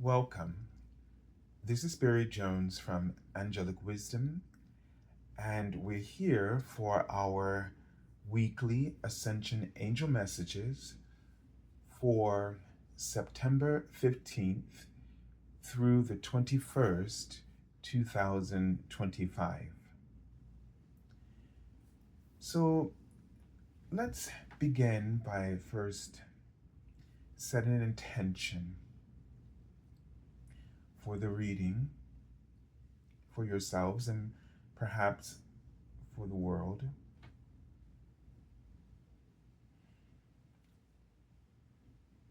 Welcome. This is Barry Jones from Angelic Wisdom, and we're here for our weekly Ascension Angel Messages for September 15th through the 21st, 2025. So let's begin by first setting an intention for the reading for yourselves and perhaps for the world.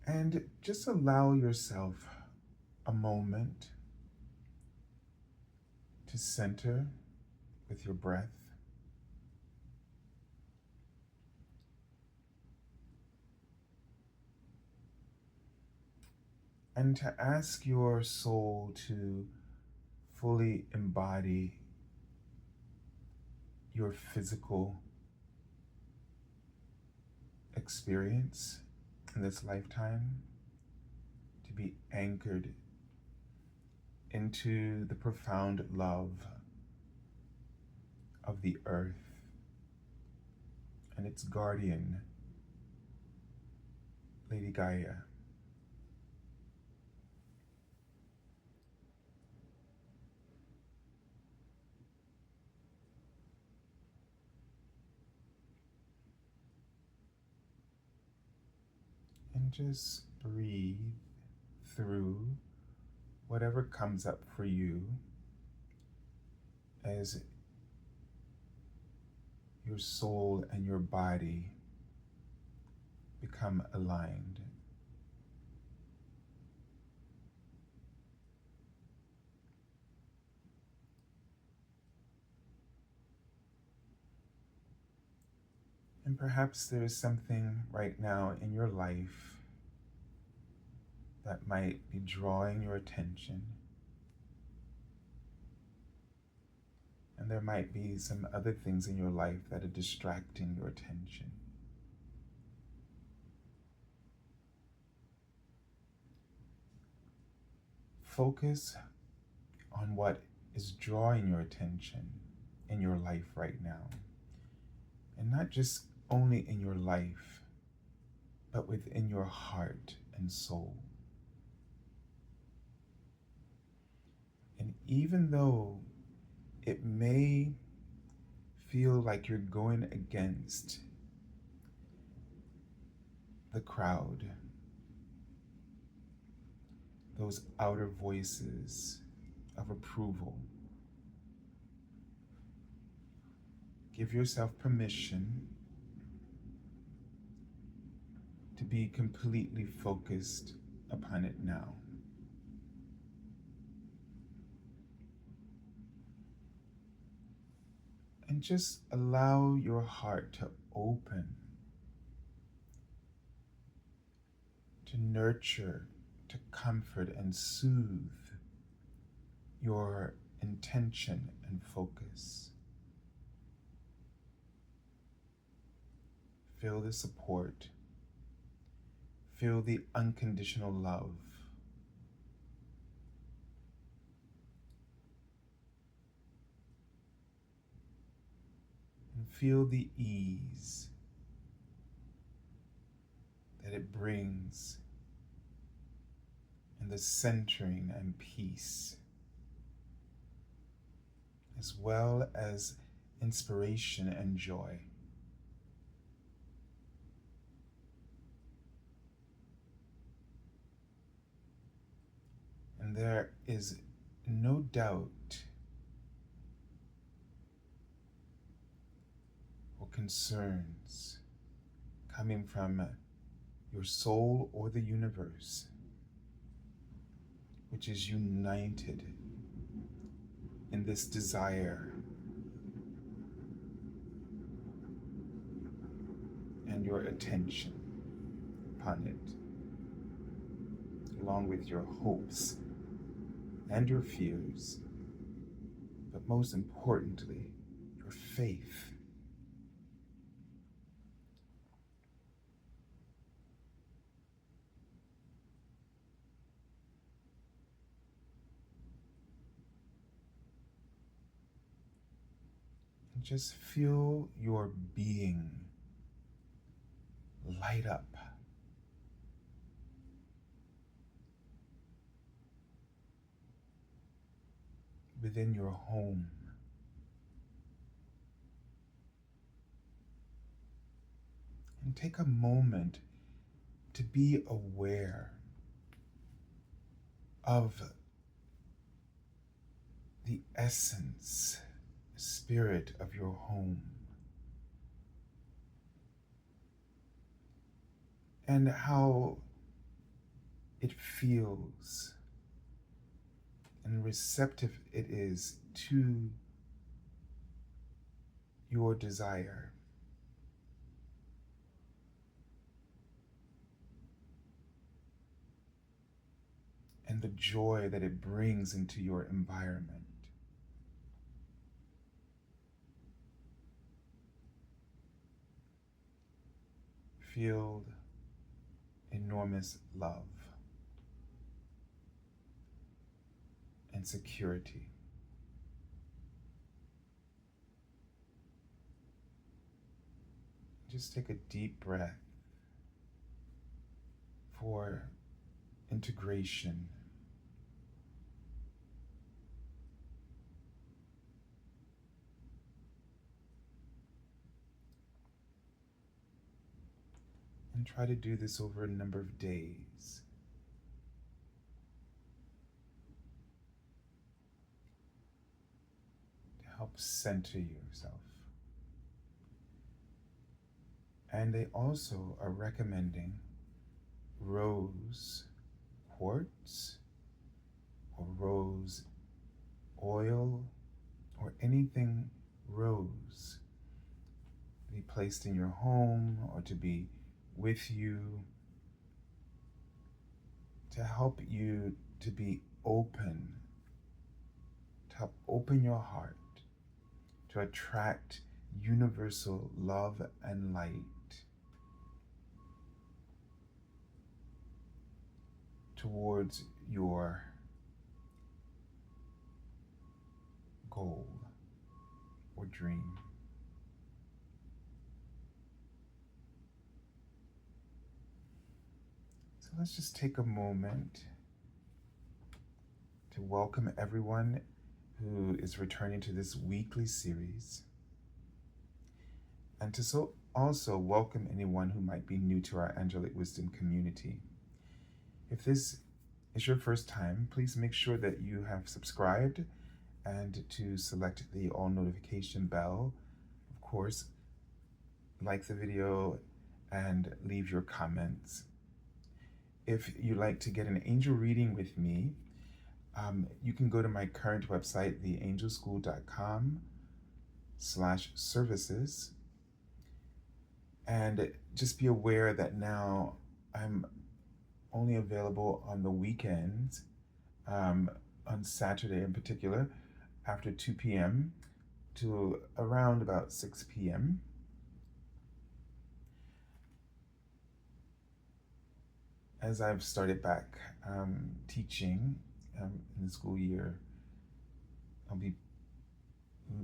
And just allow yourself a moment to center with your breath. And to ask your soul to fully embody your physical experience in this lifetime, to be anchored into the profound love of the earth and its guardian, Lady Gaia. And just breathe through whatever comes up for you as your soul and your body become aligned. And perhaps there is something right now in your life that might be drawing your attention. And there might be some other things in your life that are distracting your attention. Focus on what is drawing your attention in your life right now. And not just only in your life, but within your heart and soul. And even though it may feel like you're going against the crowd, those outer voices of approval, give yourself permission to be completely focused upon it now. And just allow your heart to open, to nurture, to comfort and soothe your intention and focus. Feel the support. Feel the unconditional love. And feel the ease that it brings, and the centering and peace, as well as inspiration and joy. And there is no doubt or concerns coming from your soul or the universe, which is united in this desire and your attention upon it, along with your hopes and your fears, but most importantly, your faith. Just feel your being light up within your home. And take a moment to be aware of the essence, spirit of your home, and how it feels and receptive it is to your desire. And the joy that it brings into your environment. Feel enormous love and security. Just take a deep breath for integration. And try to do this over a number of days. To help center yourself. And they also are recommending rose quartz or rose oil or anything rose to be placed in your home or to be with you, to help you to be open, to help open your heart, to attract universal love and light towards your goal or dream. So let's just take a moment to welcome everyone who is returning to this weekly series, and to also welcome anyone who might be new to our Angelic Wisdom community. If this is your first time, please make sure that you have subscribed and to select the all notification bell. Of course, like the video and leave your comments. If you'd like to get an angel reading with me, you can go to my current website, theangelschool.com/services. And just be aware that now I'm only available on the weekends, on Saturday in particular, after 2 p.m. to around about 6 p.m. As I've started back teaching in the school year, I'll be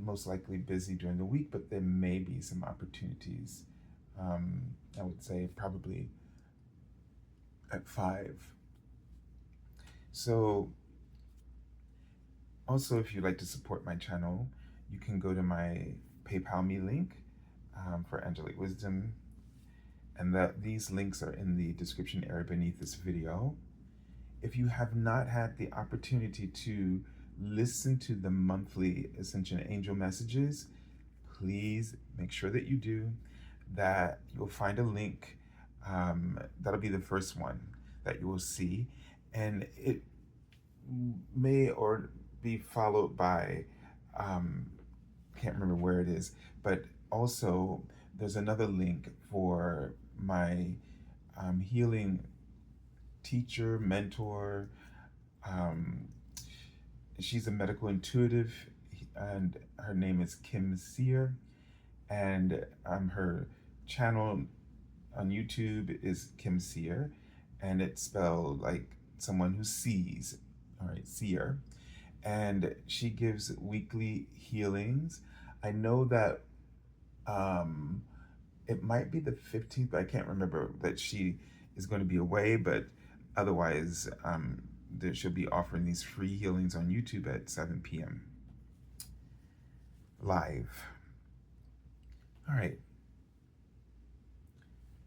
most likely busy during the week, but there may be some opportunities. I would say probably at 5. So also, if you'd like to support my channel, you can go to my PayPal me link for Angelic Wisdom, and these links are in the description area beneath this video. If you have not had the opportunity to listen to the monthly Ascension Angel messages, please make sure that you do. That you'll find a link. That'll be the first one that you will see, and it may or be followed by, can't remember where it is, but also there's another link for my healing teacher, mentor. She's a medical intuitive, and her name is Kim Sear, and her channel on YouTube is Kim Sear, and it's spelled like someone who sees, all right, seer. And she gives weekly healings. I know that it might be the 15th, but I can't remember that she is going to be away. But otherwise, she'll be offering these free healings on YouTube at 7 p.m. live. All right.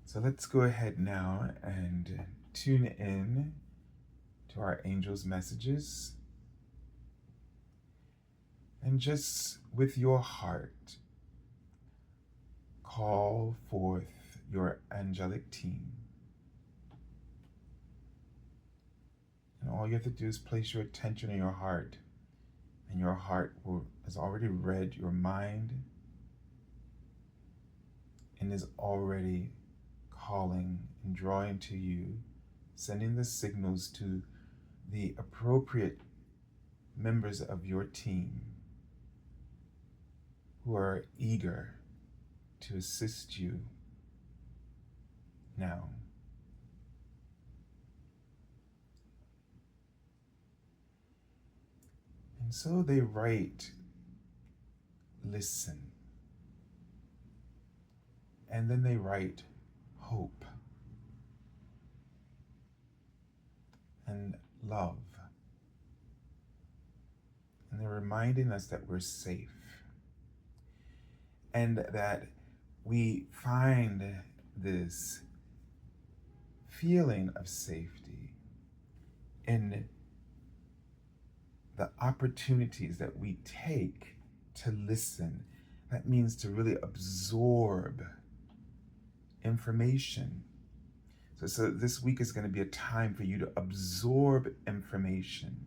So let's go ahead now and tune in to our angels' messages. And just with your heart, call forth your angelic team. And all you have to do is place your attention in your heart, and your heart has already read your mind and is already calling and drawing to you, sending the signals to the appropriate members of your team who are eager to assist you now. And so they write, listen. And then they write, hope and love. And they're reminding us that we're safe and that we find this feeling of safety in the opportunities that we take to listen. That means to really absorb information. So this week is going to be a time for you to absorb information.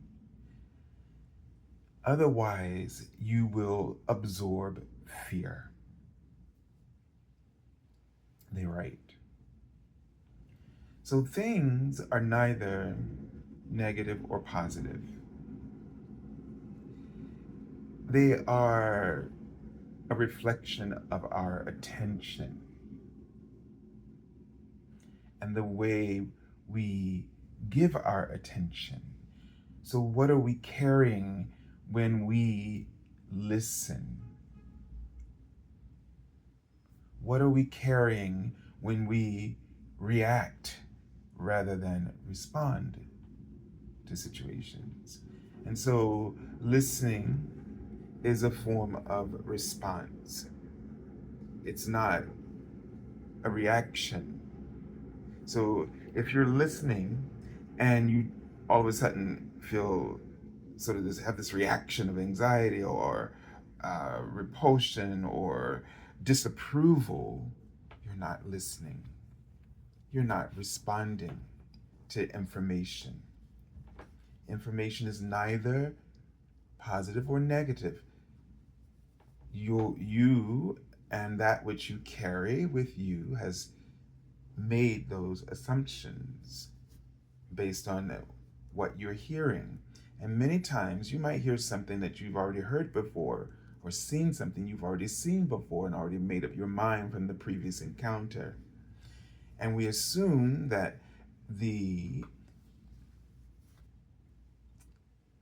Otherwise, you will absorb fear. They write. So things are neither negative or positive. They are a reflection of our attention and the way we give our attention. So what are we carrying when we listen? What are we carrying when we react rather than respond to situations? And so listening is a form of response. It's not a reaction. So if you're listening and you all of a sudden feel sort of have this reaction of anxiety or repulsion or disapproval, you're not listening. You're not responding to information. Information is neither positive or negative. You and that which you carry with you has made those assumptions based on what you're hearing. And many times you might hear something that you've already heard before, or seen something you've already seen before and already made up your mind from the previous encounter. And we assume that the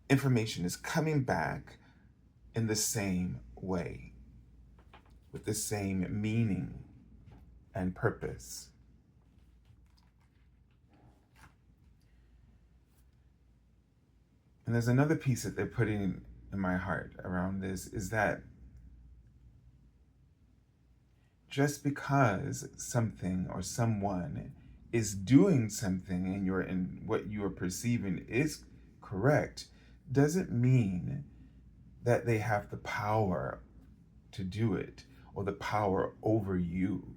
information is coming back in the same way, with the same meaning and purpose. And there's another piece that they're putting in my heart around this, is that just because something or someone is doing something and what you are perceiving is correct, doesn't mean that they have the power to do it or the power over you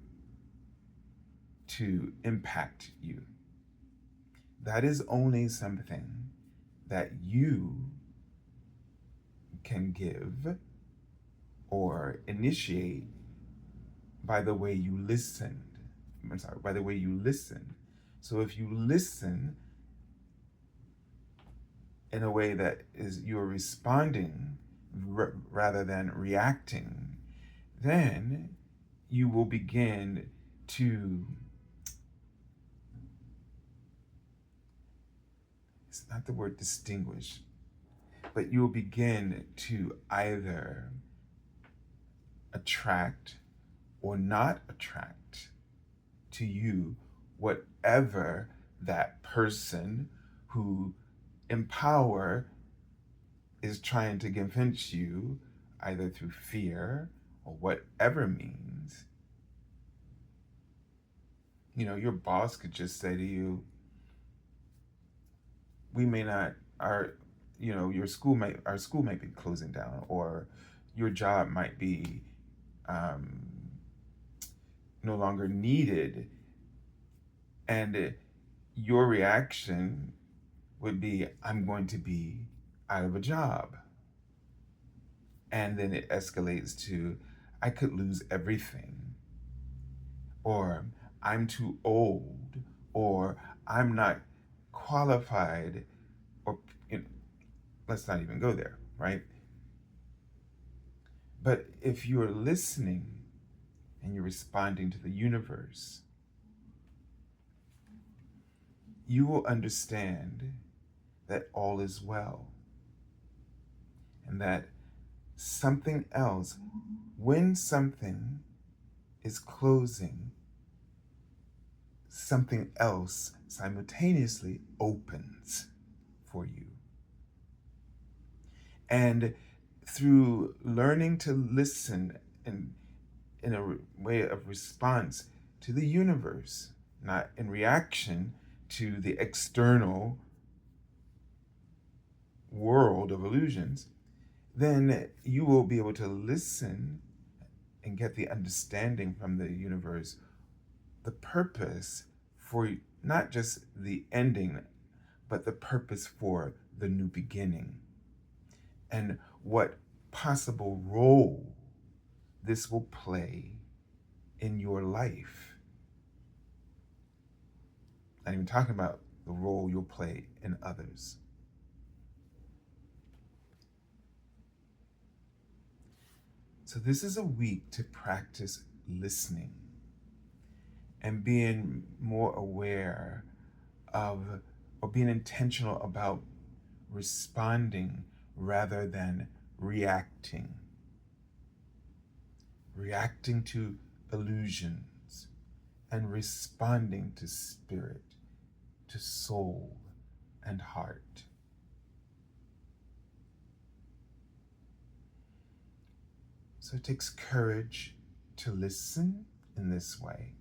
to impact you. That is only something that you can give or initiate by the way you listened. By the way you listen. So if you listen in a way that is you're responding rather than reacting, then you will begin to, it's not the word distinguish, but you'll begin to either attract or not attract to you whatever that person who in power is trying to convince you, either through fear or whatever means. Your boss could just say to you, we may not, our school might be closing down, or your job might be um, no longer needed. And your reaction would be, I'm going to be out of a job. And then it escalates to, I could lose everything, or I'm too old, or I'm not qualified, or let's not even go there, right? But if you're listening and you're responding to the universe, you will understand that all is well, and that something else, when something is closing, something else simultaneously opens for you. And through learning to listen in a way of response to the universe, not in reaction to the external world of illusions, then you will be able to listen and get the understanding from the universe, the purpose for not just the ending, but the purpose for the new beginning, and what possible role this will play in your life. Not even talking about the role you'll play in others. So this is a week to practice listening and being more aware of, or being intentional about responding rather than reacting. Reacting to illusions and responding to spirit, to soul and heart. So it takes courage to listen in this way.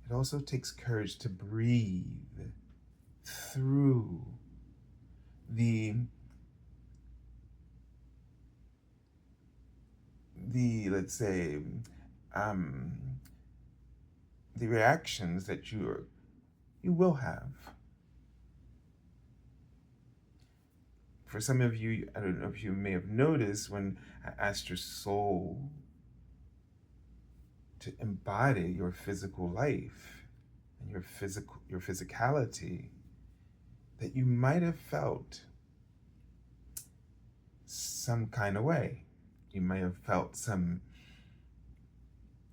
It also takes courage to breathe through the let's say the reactions that you will have. For some of you, I don't know if you may have noticed, when I asked your soul to embody your physical life and your physicality, that you might have felt some kind of way. You might have felt some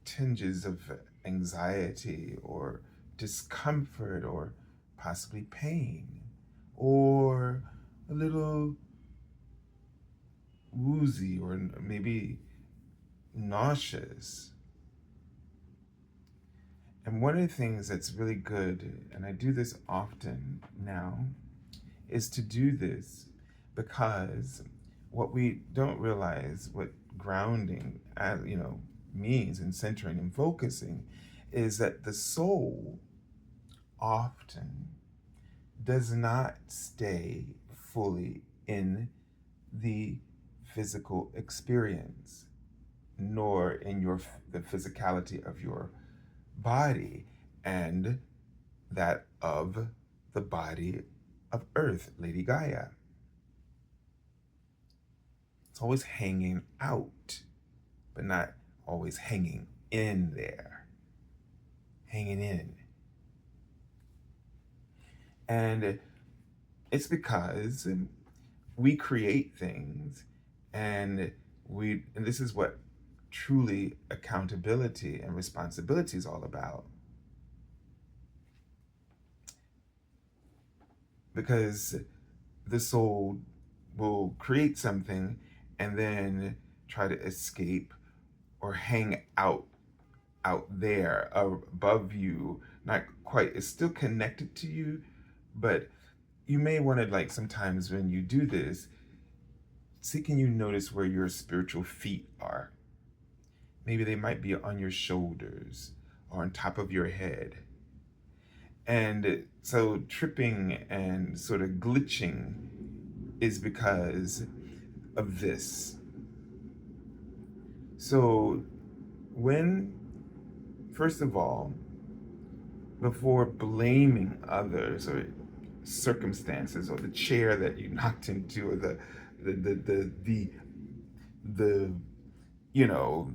tinges of anxiety or discomfort, or possibly pain, or a little woozy, or maybe nauseous. And one of the things that's really good, and I do this often now, is to do this because what we don't realize, what grounding, means, and centering and focusing, is that the soul often does not stay fully in the physical experience, nor in the physicality of your body and that of the body of Earth, Lady Gaia. It's always hanging out, but not always hanging in there. Hanging in. And it's because we create things, and this is what truly accountability and responsibility is all about. Because the soul will create something and then try to escape or hang out there above you, not quite, it's still connected to you, but you may want to, like, sometimes when you do this, see, can you notice where your spiritual feet are? Maybe they might be on your shoulders or on top of your head. And so tripping and sort of glitching is because of this. So when, first of all, before blaming others or circumstances or the chair that you knocked into or the you know,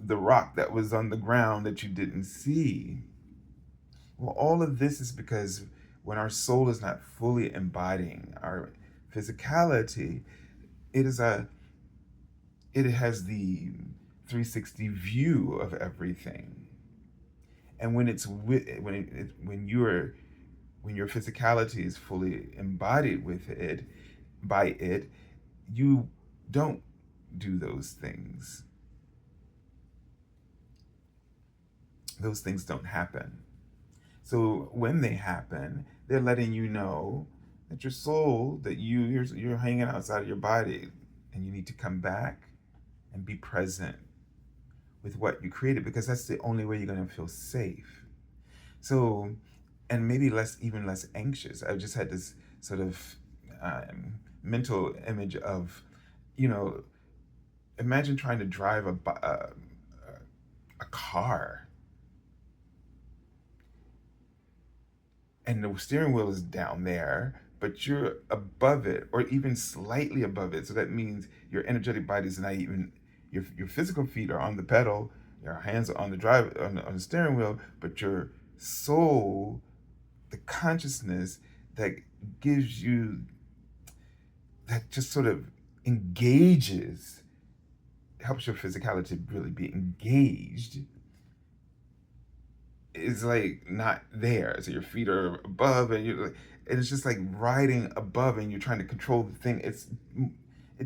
the rock that was on the ground that you didn't see. Well, all of this is because when our soul is not fully embodying our physicality, it is it has the 360 view of everything. And when it's when your physicality is fully embodied with it, by it, you don't do those things. Those things don't happen. So when they happen, they're letting you know that your soul, that you're hanging outside of your body, and you need to come back and be present with what you created, because that's the only way you're going to feel safe. So, and maybe even less anxious. I just had this sort of mental image of, you know, imagine trying to drive a car, and the steering wheel is down there, but you're above it or even slightly above it. So that means your energetic body is not even, your physical feet are on the pedal, your hands are on the on the steering wheel, but your soul, the consciousness that gives you, that just sort of engages, helps your physicality really be engaged, is like not there. So your feet are above, and and it's just like riding above, and you're trying to control the thing. It's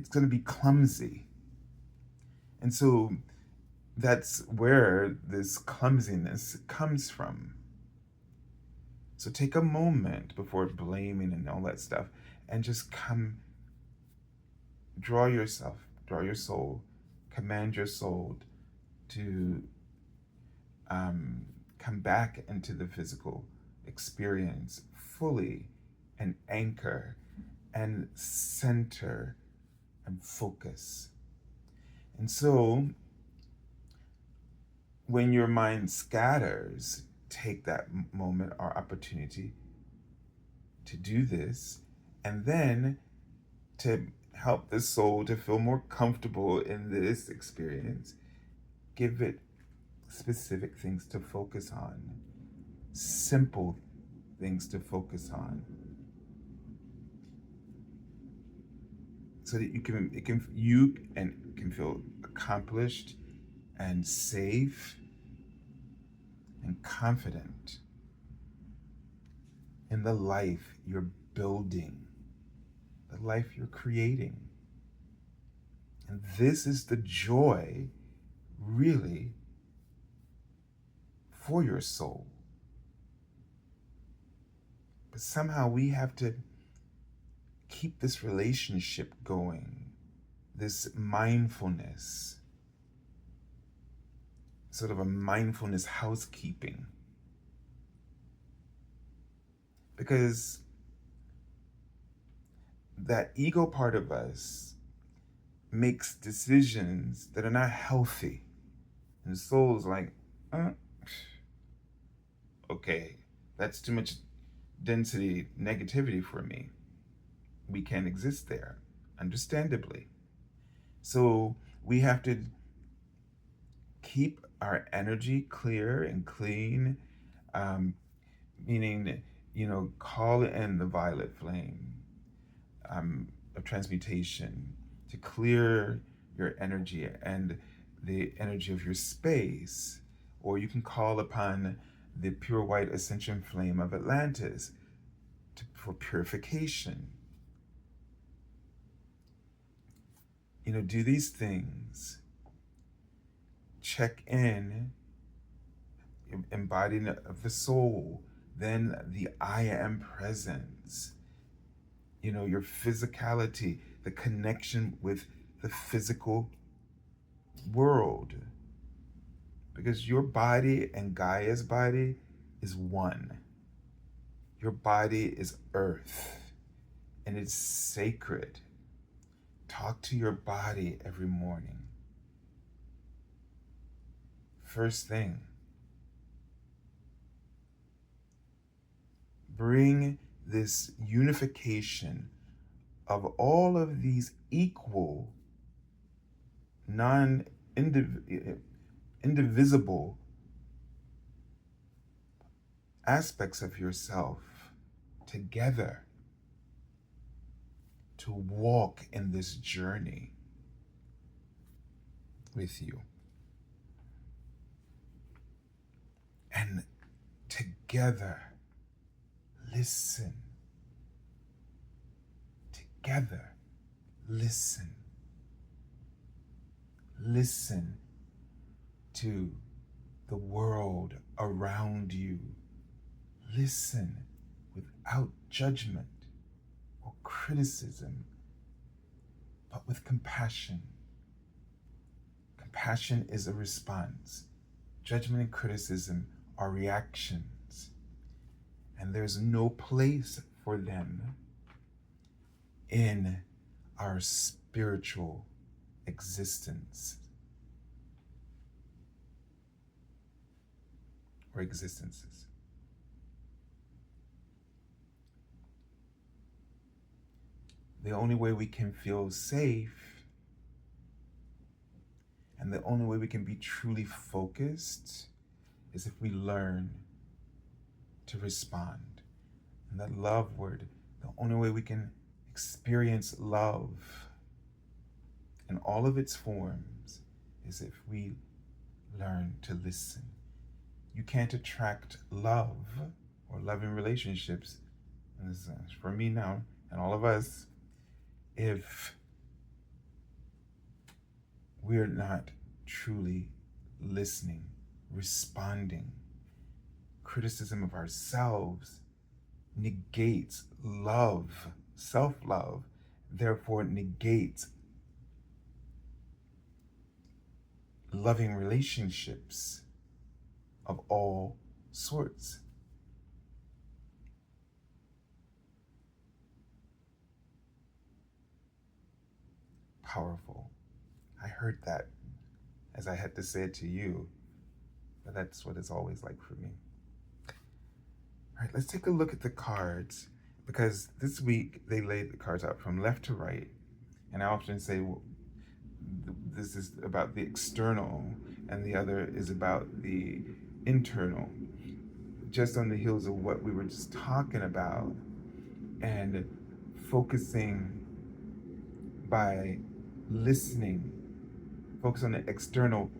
going to be clumsy, and so that's where this clumsiness comes from. So take a moment before blaming and all that stuff, and just draw your soul, command your soul to come back into the physical experience fully, and anchor and center and focus. And so when your mind scatters, take that moment or opportunity to do this, and then to help the soul to feel more comfortable in this experience, give it specific things to focus on, simple things to focus on, so that you can feel accomplished and safe and confident in the life you're building, the life you're creating. And this is the joy, really, for your soul. But somehow we have to keep this relationship going, this mindfulness, sort of a mindfulness housekeeping. Because that ego part of us makes decisions that are not healthy. And the soul is like, okay, that's too much density, negativity for me. We can't exist there, understandably. So we have to keep our energy clear and clean, meaning, call in the violet flame of transmutation to clear your energy and the energy of your space. Or you can call upon the pure white ascension flame of Atlantis for purification. Do these things, check in, embodiment of the soul, then the I am presence, your physicality, the connection with the physical world. Because your body and Gaia's body is one. Your body is earth and it's sacred. Talk to your body every morning. First thing, bring this unification of all of these equal, indivisible aspects of yourself together to walk in this journey with you. And together, listen. Together, listen. Listen to the world around you. Listen without judgment or criticism, but with compassion. Compassion is a response. Judgment and criticism are reactions, and there's no place for them in our spiritual existence or existences. The only way we can feel safe and the only way we can be truly focused is if we learn to respond. And that love word, the only way we can experience love in all of its forms is if we learn to listen. You can't attract love or loving relationships, and this is for me now and all of us, if we're not truly listening, responding. Criticism of ourselves negates love, self-love, therefore negates loving relationships of all sorts. Powerful. I heard that as I had to say it to you, but that's what it's always like for me. All right, let's take a look at the cards, because this week they laid the cards out from left to right, and I often say, well, this is about the external and the other is about the internal, just on the heels of what we were just talking about, and focusing by listening, focus on the external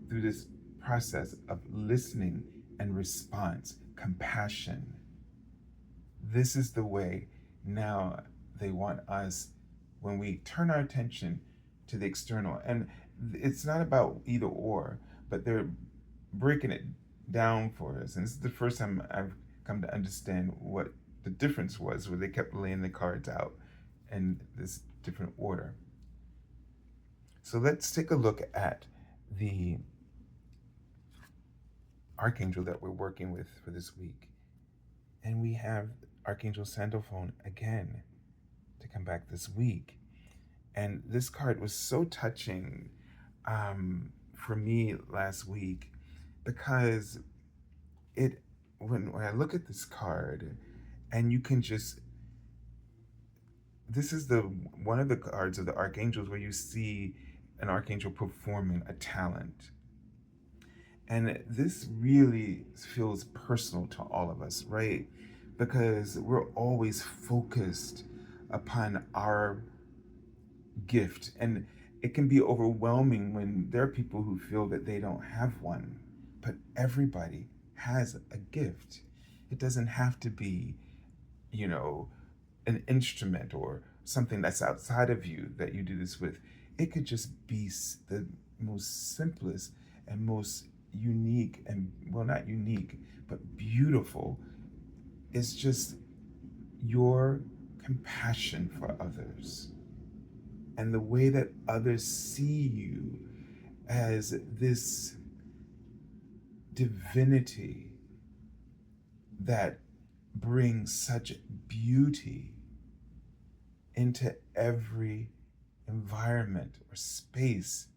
through this process of listening and response, compassion. This is the way now they want us, when we turn our attention to the external. And it's not about either or, but they're breaking it down for us. And this is the first time I've come to understand what the difference was, where they kept laying the cards out in this different order. So let's take a look at the archangel that we're working with for this week. And we have Archangel Sandalphon again to come back this week. And this card was so touching for me last week, because when I look at this card, and you can just, this is one of the cards of the archangels where you see an archangel performing a talent. And this really feels personal to all of us, right? Because we're always focused upon our gift. And it can be overwhelming when there are people who feel that they don't have one. But everybody has a gift. It doesn't have to be, an instrument or something that's outside of you that you do this with. It could just be the most simplest and most unique, and well, not unique, but beautiful, is just your compassion for others and the way that others see you as this divinity that brings such beauty into every environment or space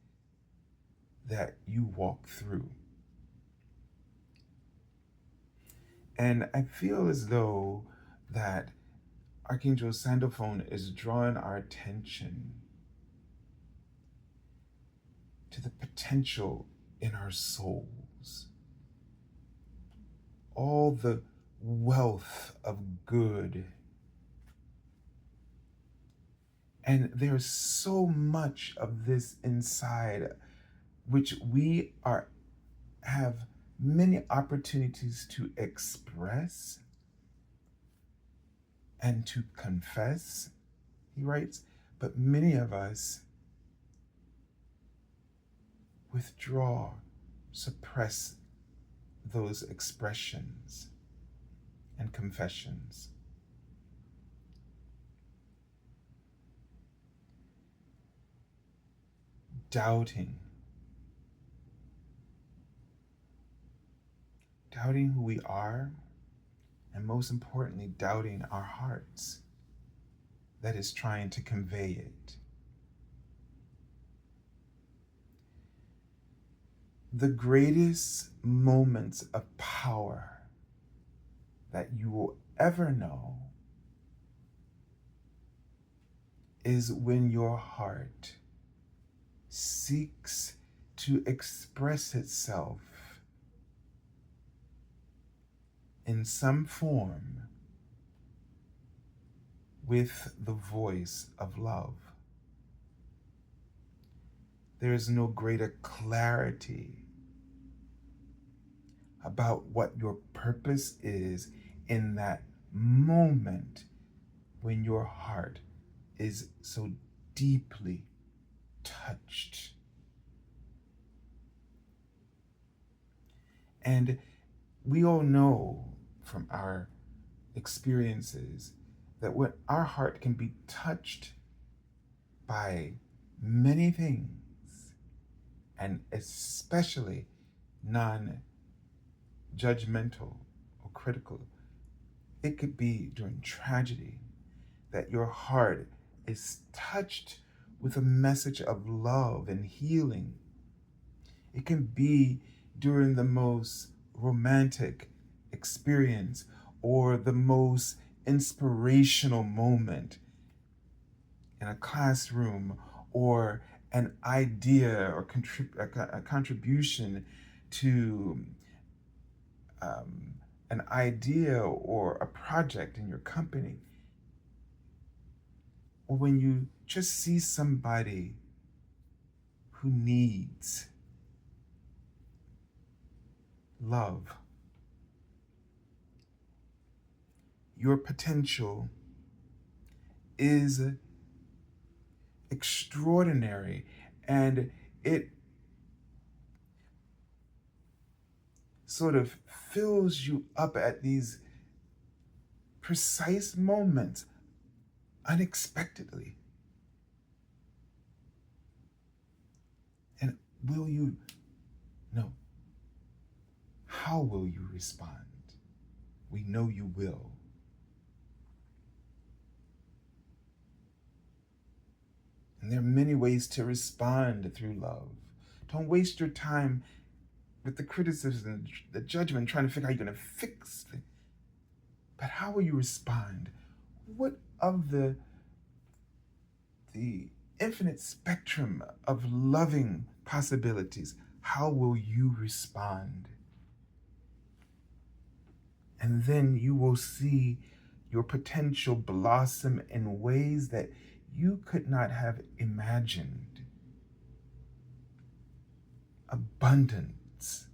that you walk through. And I feel as though that Archangel Sandalphon is drawing our attention to the potential in our souls, all the wealth of good. And there's so much of this inside which we have many opportunities to express and to confess, he writes, but many of us withdraw, suppress those expressions and confessions. Doubting who we are, and most importantly, doubting our hearts that is trying to convey it. The greatest moments of power that you will ever know is when your heart seeks to express itself in some form with the voice of love. There is no greater clarity about what your purpose is in that moment when your heart is so deeply touched. And we all know from our experiences that when our heart can be touched by many things, and especially non-judgmental or critical, it could be during tragedy that your heart is touched with a message of love and healing. It can be during the most romantic experience or the most inspirational moment in a classroom, or an idea or a contribution to an idea or a project in your company, or when you just see somebody who needs love. Your potential is extraordinary, and it sort of fills you up at these precise moments unexpectedly. And will you? No. How will you respond? We know you will. And there are many ways to respond through love. Don't waste your time with the criticism, the judgment, trying to figure out how you're going to fix it. But how will you respond? What of the infinite spectrum of loving possibilities, how will you respond? And then you will see your potential blossom in ways that you could not have imagined. Abundance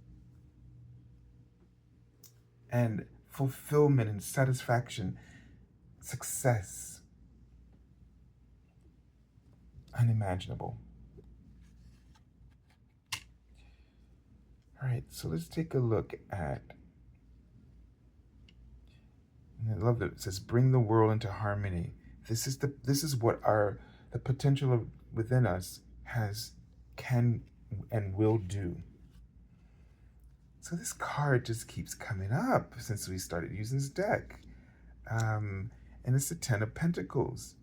and fulfillment and satisfaction, success, unimaginable. All right, so let's take a look at, I love that it says, bring the world into harmony. This is what the potential within us has, can, and will do. So this card just keeps coming up since we started using this deck. And it's the Ten of Pentacles.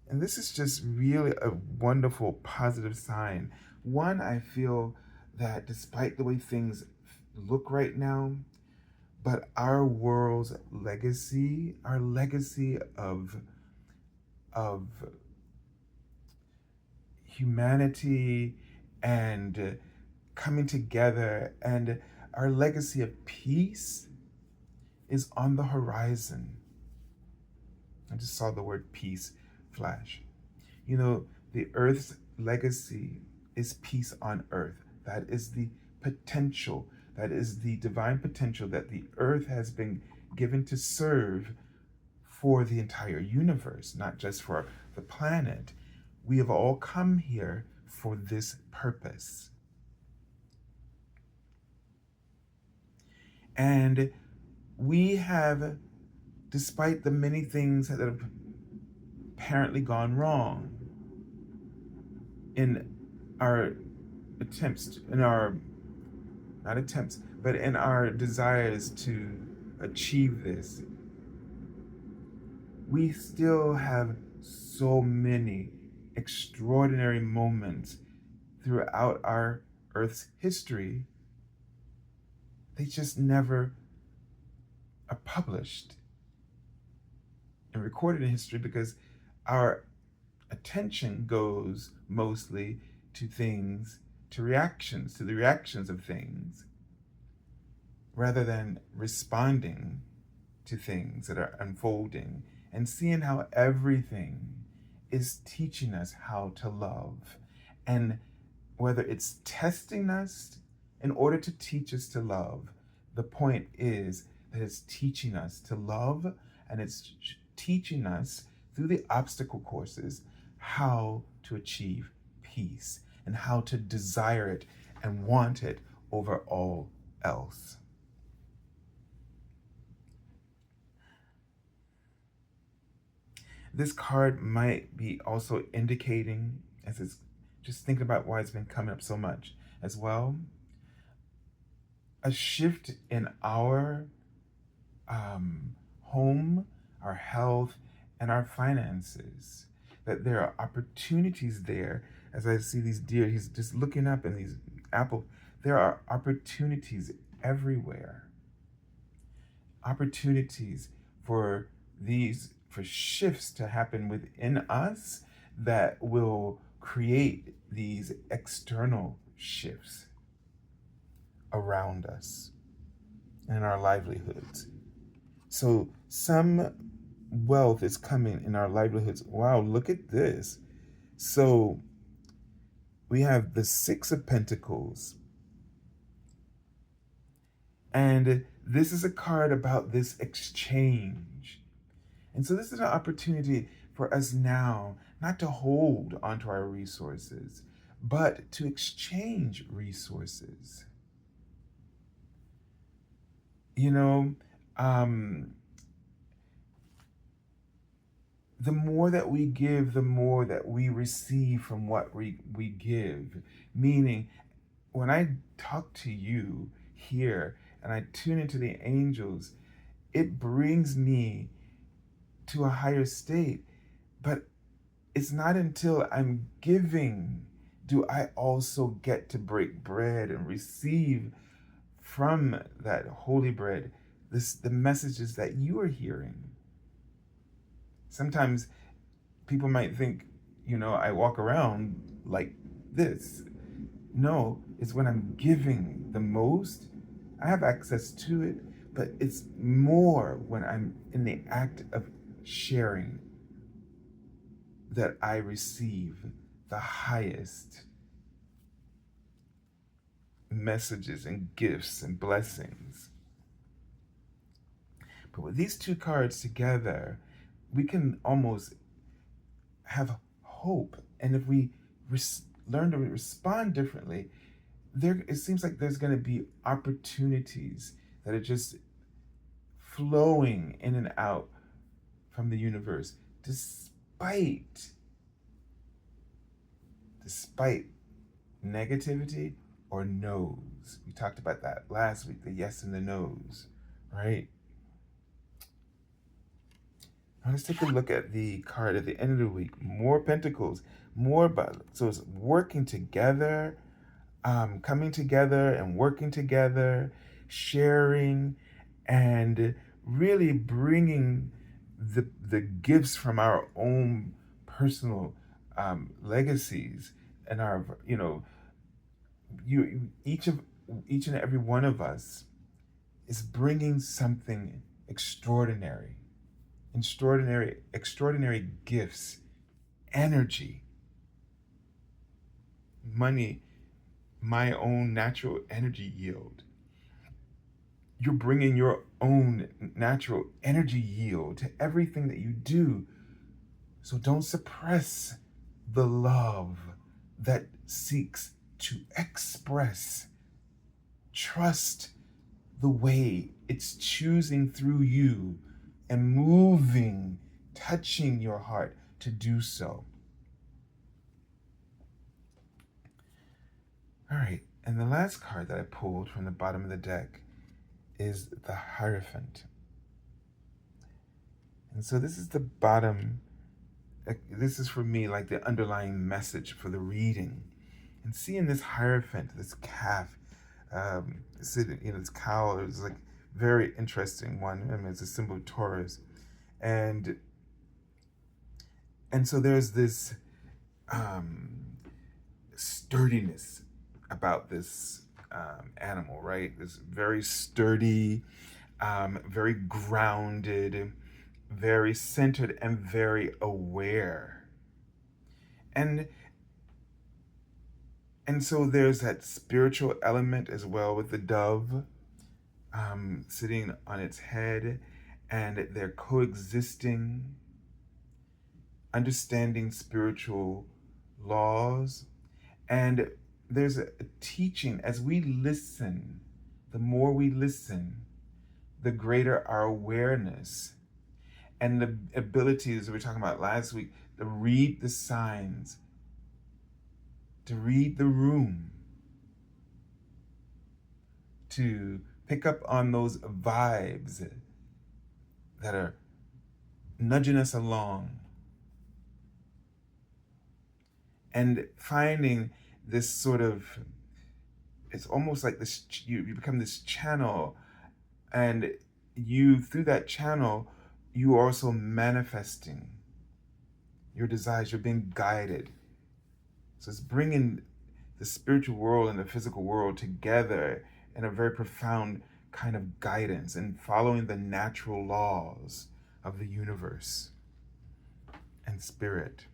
And this is just really a wonderful, positive sign. One, I feel that despite the way things look right now, but our world's legacy, our legacy of humanity and coming together, and our legacy of peace is on the horizon. I just saw the word peace flash. You know, the earth's legacy is peace on earth. That is the potential, that is the divine potential that the earth has been given to serve for the entire universe, not just for the planet. We have all come here for this purpose. And we have, despite the many things that have apparently gone wrong in our attempts, in our, not attempts, but in our desires to achieve this, we still have so many extraordinary moments throughout our Earth's history. They just never are published and recorded in history because our attention goes mostly to things, to the reactions of things, rather than responding to things that are unfolding and seeing how everything is teaching us how to love. And whether it's testing us in order to teach us to love, the point is that it's teaching us to love, and it's teaching us through the obstacle courses how to achieve peace and how to desire it and want it over all else. This card might be also indicating, as it's just thinking about why it's been coming up so much as well, a shift in our home, our health, and our finances. That there are opportunities there. As I see these deer, he's just looking up in these apples. There are opportunities everywhere. Opportunities for shifts to happen within us that will create these external shifts around us and in our livelihoods. So some wealth is coming in our livelihoods. Wow, look at this. So we have the Six of Pentacles. And this is a card about this exchange. And so this is an opportunity for us now not to hold onto our resources, but to exchange resources. You know, the more that we give, the more that we receive from what we give. Meaning, when I talk to you here and I tune into the angels, it brings me to a higher state. But it's not until I'm giving do I also get to break bread and receive from that holy bread the messages that you are hearing. Sometimes people might think, I walk around like this. No, it's when I'm giving the most, I have access to it, but it's more when I'm in the act of sharing that I receive the highest messages and gifts and blessings. But with these two cards together, we can almost have hope. And if we learn to respond differently, it seems like there's going to be opportunities that are just flowing in and out from the universe, despite negativity or no's. We talked about that last week, the yes and the no's, right? Now let's take a look at the card at the end of the week. More pentacles, more, so it's working together, coming together and working together, sharing, and really bringing the gifts from our own personal legacies and our, you each and every one of us is bringing something extraordinary gifts, energy, money, my own natural energy yield. You're bringing your own natural energy yield to everything that you do. So don't suppress the love that seeks to express. Trust the way it's choosing through you and moving, touching your heart to do so. All right, and the last card that I pulled from the bottom of the deck is the Hierophant. And so this is the bottom, this is for me like the underlying message for the reading. And seeing this Hierophant, this calf, sitting, this cow is like very interesting one. I mean, it's a symbol of Taurus. And so there's this sturdiness about this animal, right? This very sturdy, very grounded, very centered, and very aware. And so there's that spiritual element as well with the dove sitting on its head, and they're coexisting, understanding spiritual laws. And there's a teaching as we listen. The more we listen, the greater our awareness and the abilities that we were talking about last week to read the signs, to read the room, to pick up on those vibes that are nudging us along, and finding this sort of, it's almost like this, you become this channel, and you, through that channel, you are also manifesting your desires. You're being guided. So it's bringing the spiritual world and the physical world together in a very profound kind of guidance and following the natural laws of the universe and spirit.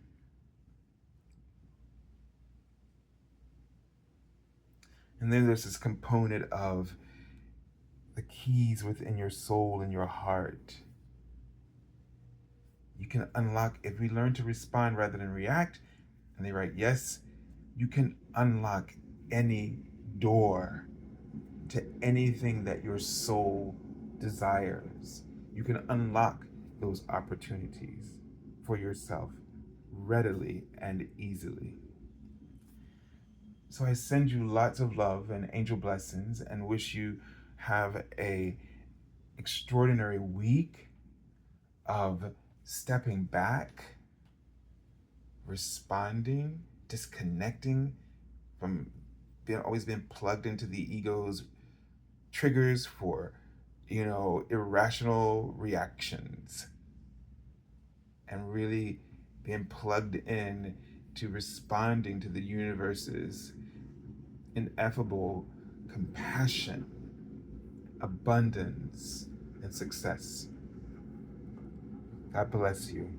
And then there's this component of the keys within your soul and your heart. You can unlock, if we learn to respond rather than react, and they write yes, you can unlock any door to anything that your soul desires. You can unlock those opportunities for yourself readily and easily. So I send you lots of love and angel blessings and wish you have a extraordinary week of stepping back, responding, disconnecting from always being plugged into the ego's triggers for, irrational reactions, and really being plugged in to responding to the universe's ineffable compassion, abundance, and success. God bless you.